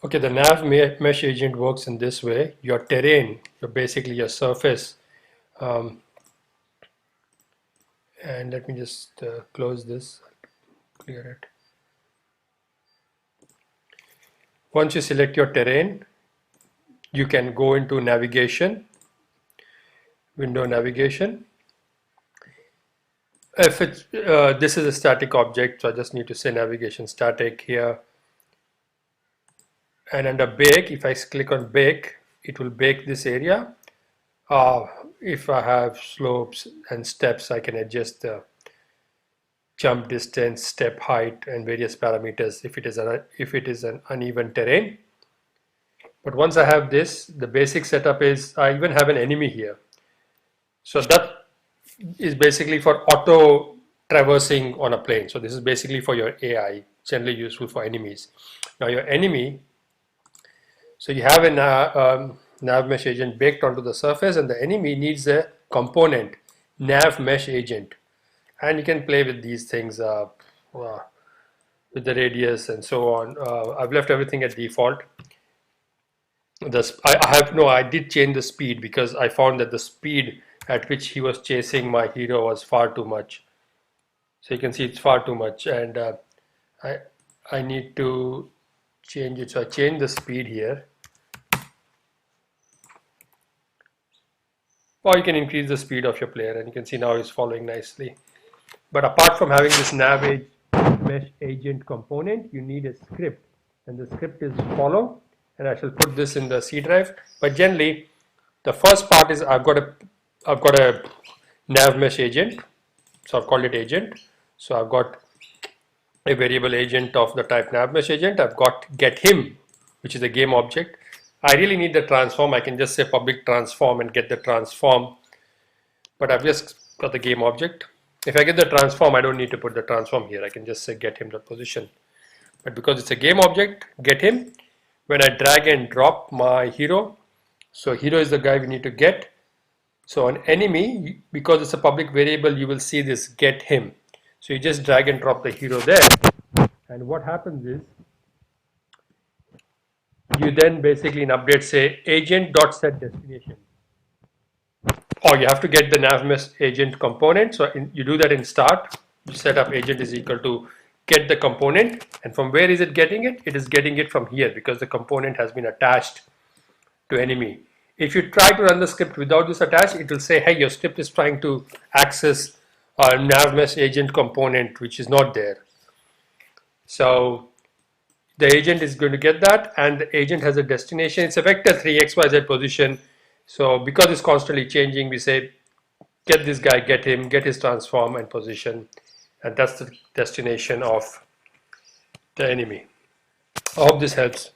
Okay, the NavMeshAgent works in this way. Your terrain, basically your surface, um, and let me just close this, clear it. Once you select your terrain, you can go into navigation, window navigation. If it's this is a static object, so I just need to say navigation static here. And under bake, if I click on bake, it will bake this area. If I have slopes and steps, I can adjust the jump distance, step height, and various parameters if it is an uneven terrain. But once I have this, the basic setup is I even have an enemy here. So that is basically for auto traversing on a plane. So this is basically for your AI, generally useful for enemies. Now your enemy, so you have a NavMeshAgent baked onto the surface, and the enemy needs a component, NavMeshAgent. And you can play with these things with the radius and so on. I've left everything at default. I did change the speed because I found that the speed at which he was chasing my hero was far too much. So you can see it's far too much, and I need to change it. So I change the speed here. Or you can increase the speed of your player, and you can see now he's following nicely. But apart from having this NavMeshAgent component, you need a script, and the script is follow. And I shall put this in the C drive. But generally, the first part is I've got a NavMeshAgent, so I've called it agent. So I've got a variable agent of the type NavMeshAgent. I've got getHim, which is a game object. I really need the transform. I can just say public transform and get the transform, but I've just got the game object. If I get the transform, I don't need to put the transform here. I can just say getHim.position. But because it's a game object, getHim, when I drag and drop my hero, so hero is the guy we need to get. So an enemy, because it's a public variable, you will see this getHim. So you just drag and drop the hero there, and what happens is you then basically in update say agent.setDestination. Or you have to get the NavMeshAgent component. So you do that in start. You set up agent is equal to get the component, and from where is it getting it? It is getting it from here because the component has been attached to enemy. If you try to run the script without this attached, it will say, hey, your script is trying to access a NavMeshAgent component which is not there. So the agent is going to get that, and the agent has a destination. It's a vector 3 XYZ position. So because it's constantly changing, we say get this guy, get him, get his transform and position, and that's the destination of the enemy. I hope this helps.